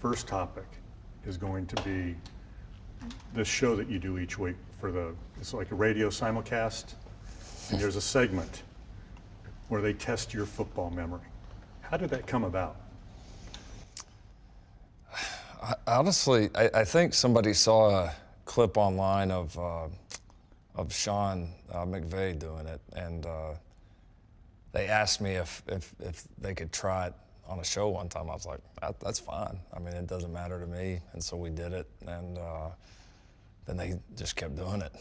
First topic is going to be this show that you do each week it's like a radio simulcast, and there's a segment where they test your football memory. How did that come about? Honestly, I think somebody saw a clip online of Sean McVay doing it, and they asked me if they could try it on a show one time. I was like, that's fine. I mean, it doesn't matter to me. And so we did it, and then they just kept doing it.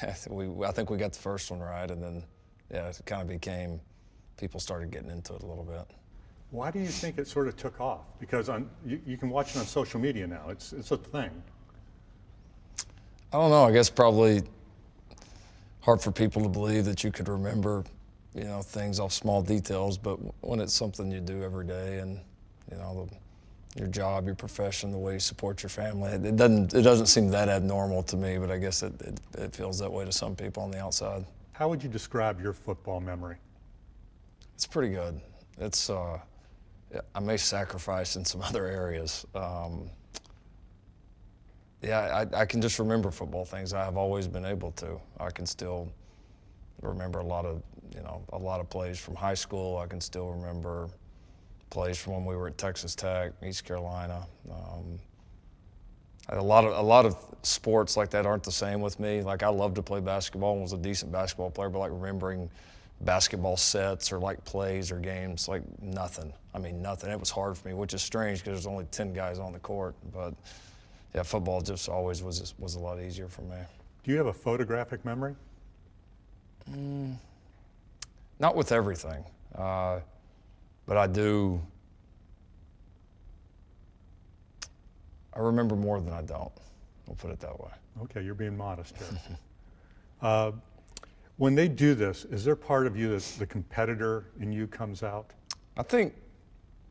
I think we got the first one right, and then, yeah, it kind of became, people started getting into it a little bit. Why do you think it sort of took off? Because you can watch it on social media now. It's a thing. I don't know. I guess probably hard for people to believe that you could remember, things off small details, but when it's something you do every day, and your job, your profession, the way you support your family, it doesn't seem that abnormal to me, but I guess it feels that way to some people on the outside. How would you describe your football memory? It's pretty good. It's I may sacrifice in some other areas. I can just remember football things. I have always been able to. I can still remember a lot of plays from high school. I can still remember plays from when we were at Texas Tech, East Carolina. A lot of sports like that aren't the same with me. Like, I loved to play basketball and was a decent basketball player, but like remembering basketball sets or like plays or games, like nothing. I mean, nothing. It was hard for me, which is strange because there's only 10 guys on the court. But yeah, football just always was a lot easier for me. Do you have a photographic memory? Not with everything, but I do. I remember more than I don't. We'll put it that way. Okay, you're being modest here. When they do this, is there part of you that the competitor in you comes out? I think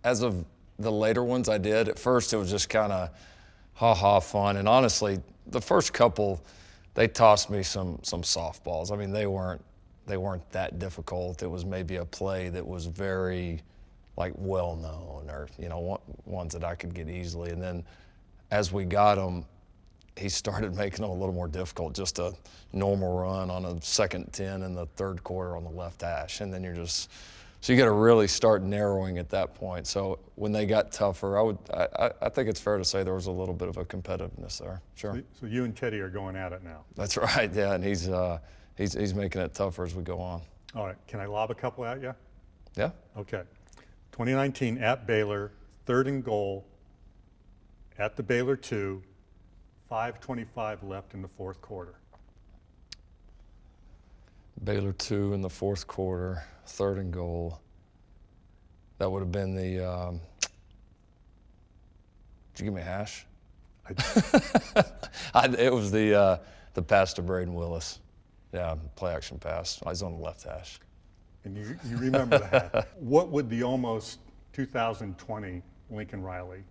as of the later ones I did, at first it was just kind of ha-ha fun. And honestly, the first couple, they tossed me some softballs. I mean, they weren't that difficult. It was maybe a play that was very well-known, or ones that I could get easily. And then as we got them, he started making them a little more difficult, just a normal run on a 2nd 10 in the 3rd quarter on the left hash. And then so you got to really start narrowing at that point. So when they got tougher, I think it's fair to say there was a little bit of a competitiveness there. Sure. So you and Teddy are going at it now. That's right. Yeah, and he's making it tougher as we go on. All right. Can I lob a couple at you? Yeah. Okay. 2019 at Baylor, 3rd and goal at the Baylor 2, 5:25 left in the 4th quarter. Baylor 2 in the 4th quarter, 3rd and goal. That would have been the. Did you give me a hash? It was the pass to Braden Willis. Yeah, play action pass. I was on the left hash. And you remember that. What would the almost 2020 Lincoln Riley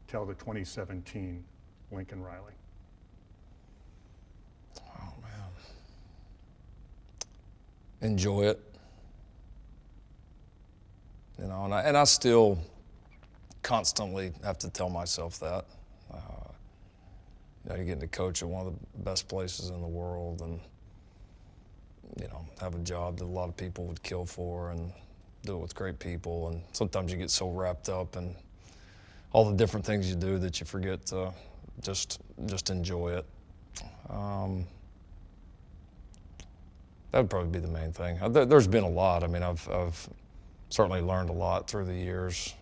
tell the 2017 Lincoln Riley? Oh, man. Enjoy it. And I still constantly have to tell myself that. You're getting to coach at one of the best places in the world, and have a job that a lot of people would kill for, and do it with great people. And sometimes you get so wrapped up in all the different things you do that you forget to just enjoy it. That would probably be the main thing. There's been a lot. I mean, I've certainly learned a lot through the years.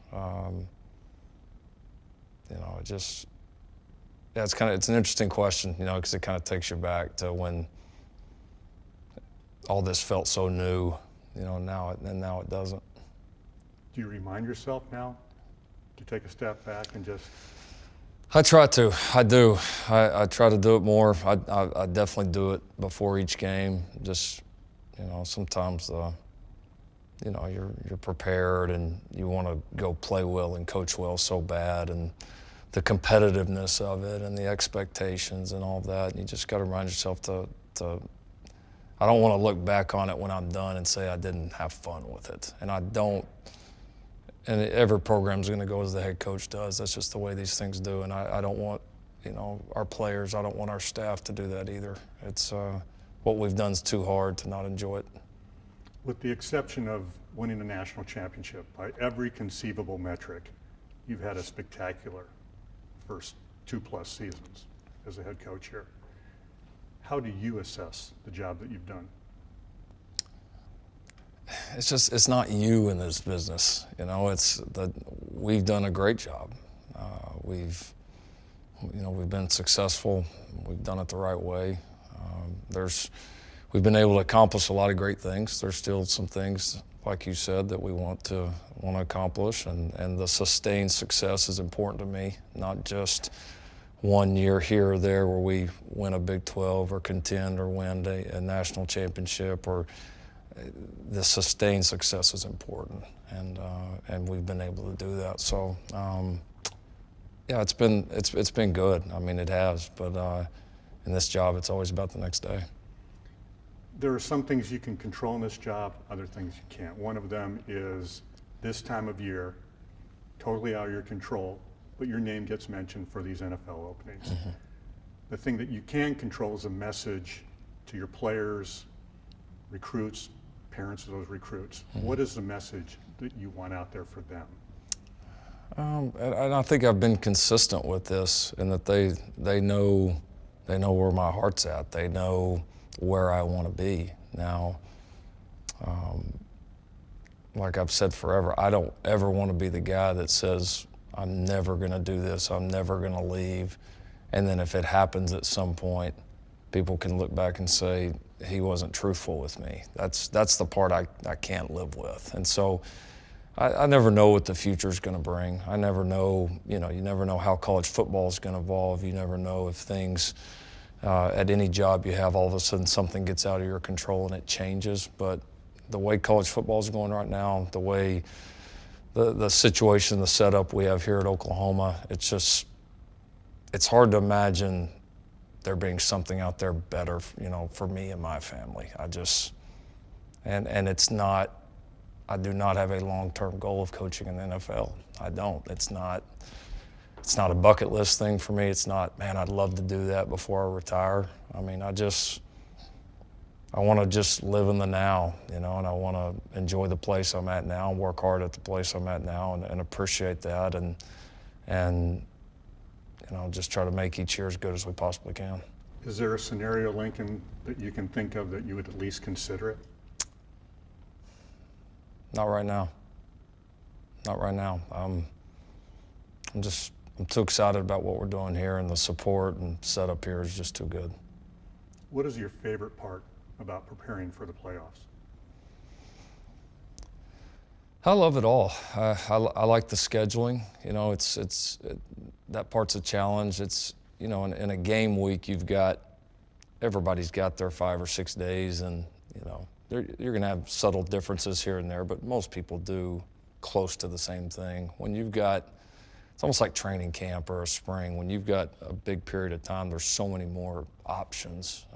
It's an interesting question, because it kind of takes you back to when all this felt so new, now it doesn't. Do you remind yourself now to take a step back and just? I try to. I do. I try to do it more. I definitely do it before each game. Just, sometimes, you're prepared and you want to go play well and coach well so bad, and the competitiveness of it and the expectations and all that. And you just got to remind yourself to. I don't want to look back on it when I'm done and say I didn't have fun with it. And I don't. and every program's going to go as the head coach does. That's just the way these things do, and I don't want, our players, I don't want our staff to do that either. It's what we've done is too hard to not enjoy it. With the exception of winning a national championship, by every conceivable metric, you've had a spectacular first 2+ seasons as a head coach here. How do you assess the job that you've done? It's not you in this business. We've done a great job. We've been successful. We've done it the right way. We've been able to accomplish a lot of great things. There's still some things, like you said, that we want to accomplish, and the sustained success is important to me, not just 1 year here or there where we win a Big 12 or contend or win a national championship. Or the sustained success is important, and we've been able to do that. So yeah, it's been good. I mean, it has, but in this job, it's always about the next day. There are some things you can control in this job, other things you can't. One of them is this time of year, totally out of your control, but your name gets mentioned for these NFL openings. Mm-hmm. The thing that you can control is a message to your players, recruits, parents of those recruits. Mm-hmm. What is the message that you want out there for them? And I think I've been consistent with this, in that they know where my heart's at. They know where I want to be. Now, like I've said forever, I don't ever want to be the guy that says, I'm never going to do this, I'm never going to leave. And then if it happens at some point, people can look back and say, he wasn't truthful with me. That's the part I can't live with. And so I never know what the future's going to bring. I never know, you never know how college football is going to evolve. You never know if things, at any job you have, all of a sudden something gets out of your control and it changes. But the way college football is going right now, the way the situation, the setup we have here at Oklahoma, it's hard to imagine there being something out there better, for me and my family. And it's not, I do not have a long-term goal of coaching in the NFL. I don't. It's not a bucket list thing for me. It's not, man, I'd love to do that before I retire. I mean, I want to just live in the now, and I want to enjoy the place I'm at now and work hard at the place I'm at now and appreciate that and just try to make each year as good as we possibly can. Is there a scenario, Lincoln, that you can think of that you would at least consider it? Not right now. Not right now. I'm too excited about what we're doing here, and the support and setup here is just too good. What is your favorite part about preparing for the playoffs? I love it all. I like the scheduling. That part's a challenge. It's, in a game week, everybody's got their 5 or 6 days, and, you're going to have subtle differences here and there, but most people do close to the same thing. When you've got, it's almost like training camp or a spring. When you've got a big period of time, there's so many more options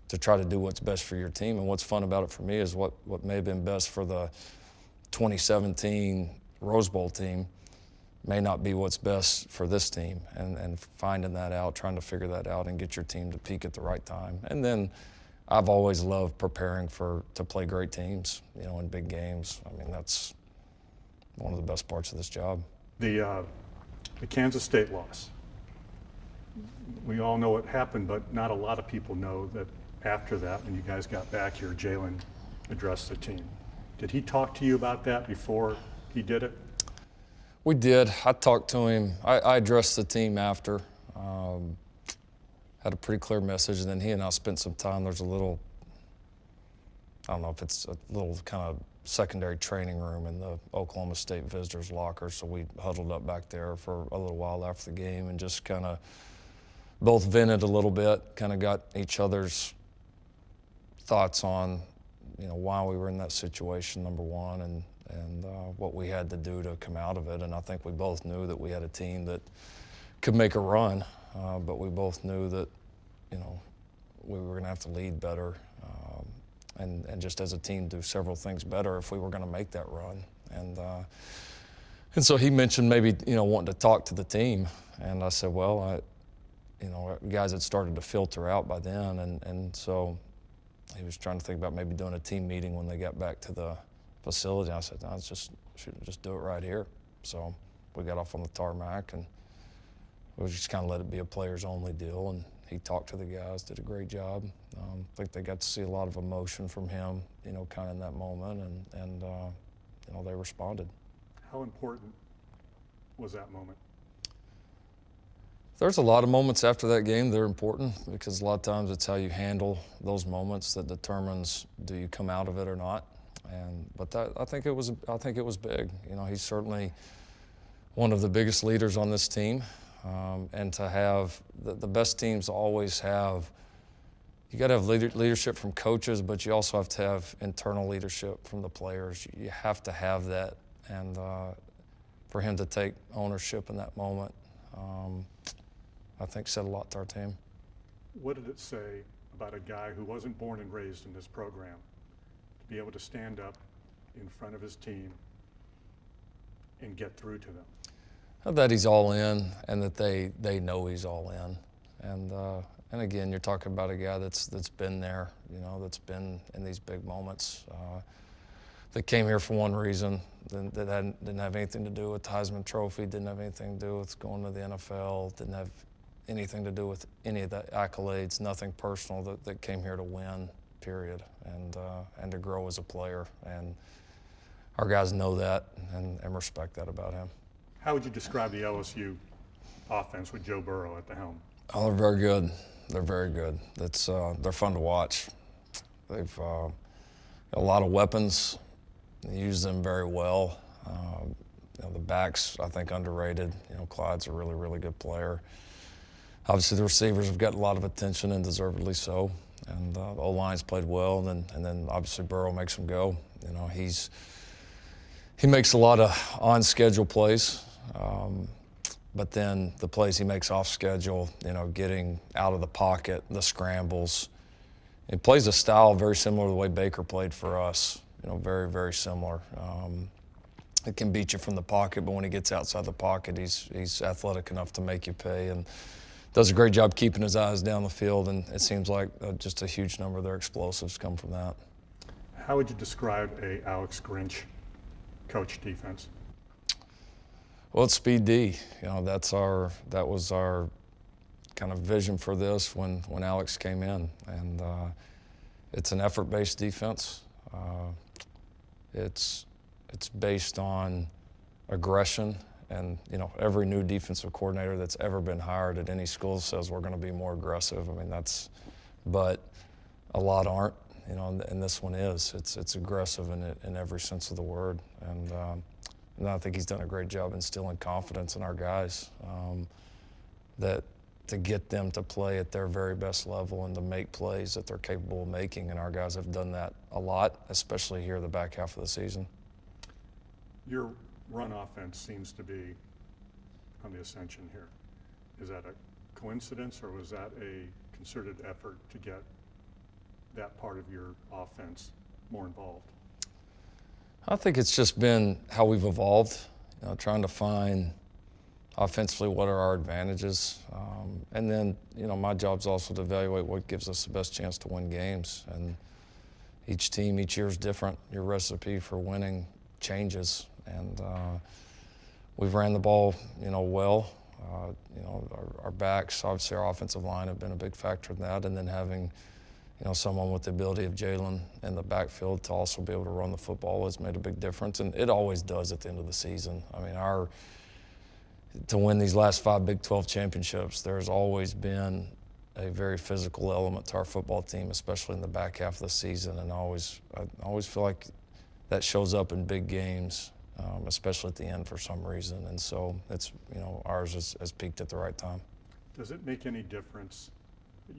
to try to do what's best for your team. And what's fun about it for me is what may have been best for the 2017 Rose Bowl team may not be what's best for this team, and finding that out, trying to figure that out and get your team to peak at the right time. And then I've always loved preparing to play great teams, in big games. I mean, that's one of the best parts of this job. The Kansas State loss. We all know what happened, but not a lot of people know that after that, when you guys got back here, Jalen addressed the team. Did he talk to you about that before he did it? We did. I talked to him. I addressed the team after. Had a pretty clear message, and then he and I spent some time. There's a little, I don't know if it's a little kind of secondary training room in the Oklahoma State visitors' locker, so we huddled up back there for a little while after the game and just kind of both vented a little bit, kind of got each other's thoughts on, why we were in that situation, number one, and what we had to do to come out of it. And I think we both knew that we had a team that could make a run, but we both knew that, we were going to have to lead better and just as a team do several things better if we were going to make that run. And And so he mentioned maybe, wanting to talk to the team. And I said, well, guys had started to filter out by then. And so he was trying to think about maybe doing a team meeting when they got back to the facility. I said, no, should just do it right here. So we got off on the tarmac and we just kind of let it be a players only deal. And he talked to the guys, did a great job. I think they got to see a lot of emotion from him, kind of in that moment. And they responded. How important was that moment? There's a lot of moments after that game that are important because a lot of times it's how you handle those moments that determines do you come out of it or not. But I think it was big. He's certainly one of the biggest leaders on this team, and to have the best teams always have. You got to have leadership from coaches, but you also have to have internal leadership from the players. You have to have that, and for him to take ownership in that moment, I think said a lot to our team. What did it say about a guy who wasn't born and raised in this program to be able to stand up in front of his team and get through to them? That he's all in, and that they know he's all in, and again, you're talking about a guy that's been there, that's been in these big moments. That came here for one reason, that didn't have anything to do with the Heisman Trophy, didn't have anything to do with going to the NFL, didn't have anything to do with any of the accolades, nothing personal, that came here to win, period, and to grow as a player. And our guys know that and respect that about him. How would you describe the LSU offense with Joe Burrow at the helm? Oh, they're very good. They're very good. They're fun to watch. They've got a lot of weapons. They use them very well. The backs, I think, underrated. Clyde's a really, really good player. Obviously, the receivers have got a lot of attention, and deservedly so. And the O-line's played well, and then obviously Burrow makes them go. He makes a lot of on-schedule plays. But then the plays he makes off schedule, getting out of the pocket, the scrambles. He plays a style very similar to the way Baker played for us, very, very similar. It can beat you from the pocket, but when he gets outside the pocket, he's athletic enough to make you pay, and does a great job keeping his eyes down the field, and it seems like just a huge number of their explosives come from that. How would you describe a Alex Grinch coach defense? Well, it's speed D. That was our kind of vision for this when Alex came in, and it's an effort-based defense. It's based on aggression, and every new defensive coordinator that's ever been hired at any school says we're going to be more aggressive. But a lot aren't, and this one is. It's aggressive in every sense of the word, and I think he's done a great job instilling confidence in our guys, that to get them to play at their very best level and to make plays that they're capable of making, and our guys have done that a lot, especially here the back half of the season. Your run offense seems to be on the ascension here. Is that a coincidence, or was that a concerted effort to get that part of your offense more involved? I think it's just been how we've evolved, trying to find offensively what are our advantages. And then, my job is also to evaluate what gives us the best chance to win games. And each team, each year is different. Your recipe for winning changes. And we've ran the ball, well. Our backs, obviously our offensive line have been a big factor in that. And then having someone with the ability of Jalen in the backfield to also be able to run the football has made a big difference, and it always does at the end of the season. To win these last 5 Big 12 championships, there's always been a very physical element to our football team, especially in the back half of the season, and I always feel like that shows up in big games, especially at the end for some reason, and so it's, ours has peaked at the right time. Does it make any difference?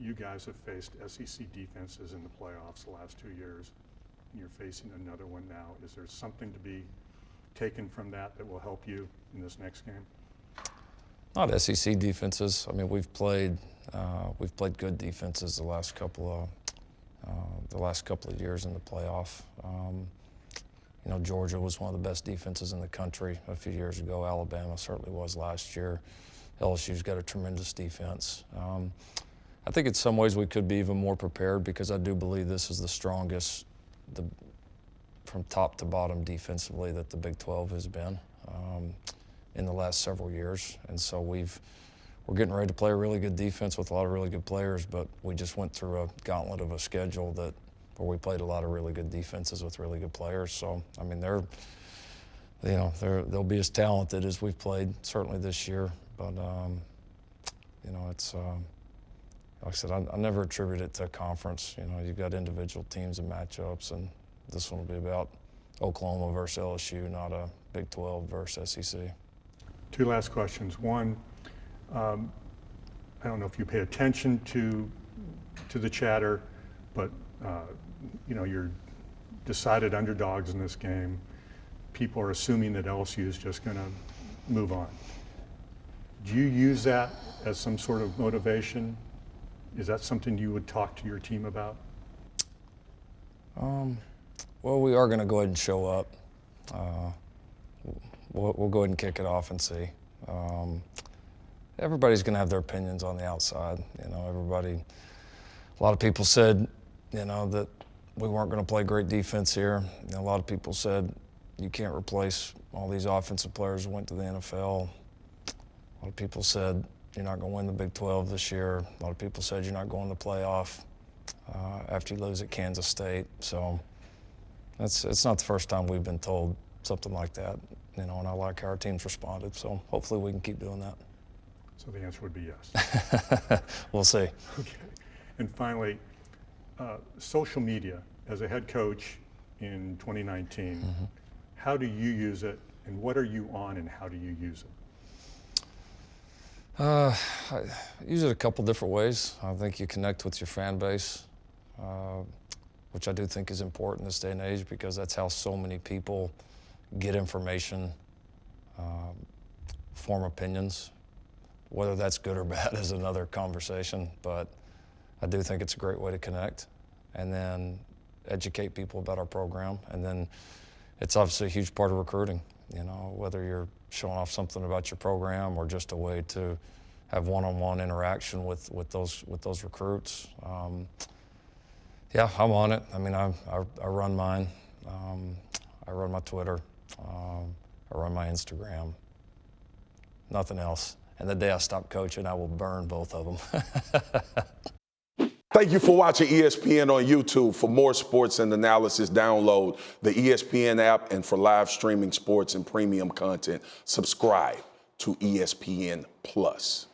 You guys have faced SEC defenses in the playoffs the last 2 years, and you're facing another one now. Is there something to be taken from that will help you in this next game? Not SEC defenses. We've played good defenses the last couple of years in the playoff. Georgia was one of the best defenses in the country a few years ago. Alabama certainly was last year. LSU's got a tremendous defense. I think in some ways we could be even more prepared because I do believe this is the strongest, from top to bottom defensively, that the Big 12 has been in the last several years. And so we're getting ready to play a really good defense with a lot of really good players, but we just went through a gauntlet of a schedule where we played a lot of really good defenses with really good players. So, I mean, they'll be as talented as we've played certainly this year. But, it's, like I said, I never attribute it to a conference. You've got individual teams and matchups, and this one will be about Oklahoma versus LSU, not a Big 12 versus SEC. Two last questions. One, I don't know if you pay attention to the chatter, but you're decided underdogs in this game. People are assuming that LSU is just going to move on. Do you use that as some sort of motivation? Is that something you would talk to your team about? Well, we are going to go ahead and show up. We'll go ahead and kick it off and see. Everybody's going to have their opinions on the outside. A lot of people said, that we weren't going to play great defense here. A lot of people said you can't replace all these offensive players who went to the NFL. A lot of people said you're not going to win the Big 12 this year. A lot of people said you're not going to the playoff after you lose at Kansas State. So it's not the first time we've been told something like that, and I like how our team's responded. So hopefully we can keep doing that. So the answer would be yes. We'll see. Okay. And finally, social media. As a head coach in 2019, how do you use it, and what are you on, and how do you use it? I use it a couple different ways. I think you connect with your fan base, which I do think is important in this day and age because that's how so many people get information, form opinions. Whether that's good or bad is another conversation, but I do think it's a great way to connect and then educate people about our program. And then it's obviously a huge part of recruiting, whether you're showing off something about your program or just a way to have one-on-one interaction with those recruits. Yeah, I'm on it. I mean, I run mine. I run my Twitter. I run my Instagram. Nothing else. And the day I stop coaching, I will burn both of them. Thank you for watching ESPN on YouTube. For more sports and analysis, download the ESPN app, and for live streaming sports and premium content, subscribe to ESPN Plus.